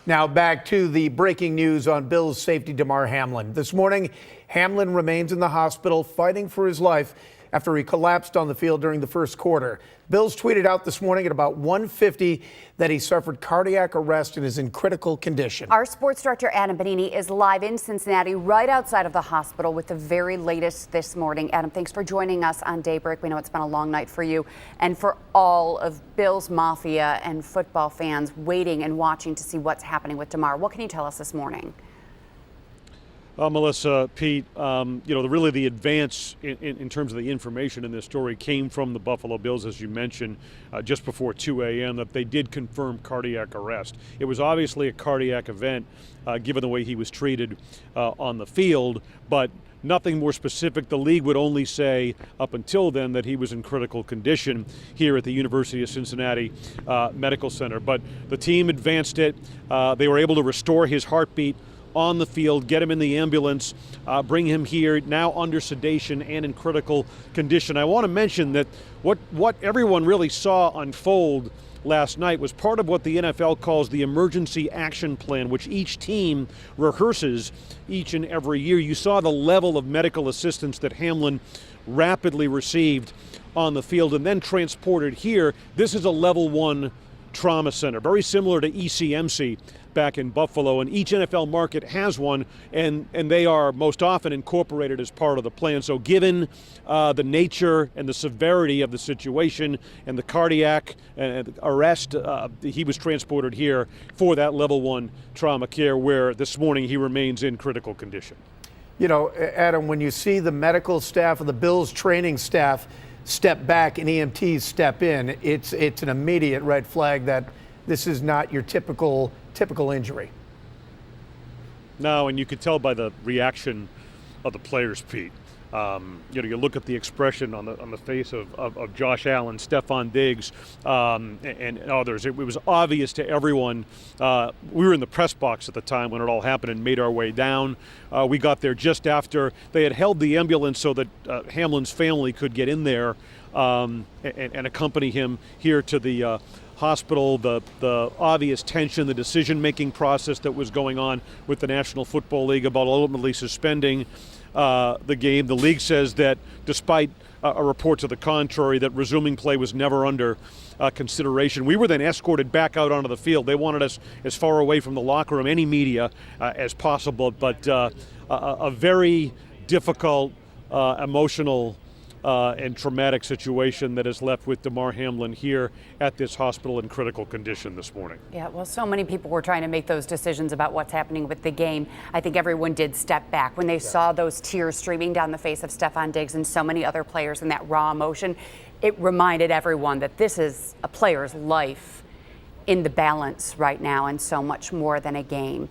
Now back to the breaking news on Bills safety Damar Hamlin. This morning, Hamlin remains in the hospital fighting for his life after he collapsed on the field during the first quarter. Bills tweeted out this morning at about 1:50 that he suffered cardiac arrest and is in critical condition. Our sports director, Adam Benigni, is live in Cincinnati, right outside of the hospital with the very latest this morning. Adam, thanks for joining us on Daybreak. We know it's been a long night for you and for all of Bills Mafia and football fans waiting and watching to see what's happening with Damar. What can you tell us this morning? Melissa, Pete, really the advance in terms of the information in this story came from the Buffalo Bills, as you mentioned, just before 2 a.m., that they did confirm cardiac arrest. It was obviously a cardiac event, given the way he was treated on the field, but nothing more specific. The league would only say up until then that he was in critical condition here at the University of Cincinnati Medical Center. But the team advanced it. They were able to restore his heartbeat on the field, get him in the ambulance, bring him here, now under sedation and in critical condition. I want to mention that what everyone really saw unfold last night was part of what the NFL calls the emergency action plan, which each team rehearses each and every year. You saw the level of medical assistance that Hamlin rapidly received on the field and then transported here. This is a level 1 trauma center, very similar to ECMC back in Buffalo, and each NFL market has one, and they are most often incorporated as part of the plan. So given the nature and the severity of the situation and the cardiac arrest, he was transported here for that level 1 trauma care, where this morning he remains in critical condition. You know, Adam, when you see the medical staff of the Bills training staff step back and EMTs step in, it's an immediate red flag that this is not your typical injury. No, and you could tell by the reaction of the players, Pete. You look at the expression on the face of Josh Allen, Stefon Diggs, and others. It was obvious to everyone. We were in the press box at the time when it all happened and made our way down. We got there just after they had held the ambulance so that Hamlin's family could get in there and accompany him here to the hospital. The obvious tension, the decision-making process that was going on with the National Football League about ultimately suspending the game. The league says that despite a report to the contrary, that resuming play was never under consideration. We were then escorted back out onto the field. They wanted us as far away from the locker room, any media, as possible, but a very difficult, emotional and traumatic situation that is left with Damar Hamlin here at this hospital in critical condition this morning. Yeah, well, so many people were trying to make those decisions about what's happening with the game. I think everyone did step back when they saw those tears streaming down the face of Stefon Diggs and so many other players in that raw emotion. It reminded everyone that this is a player's life in the balance right now and so much more than a game.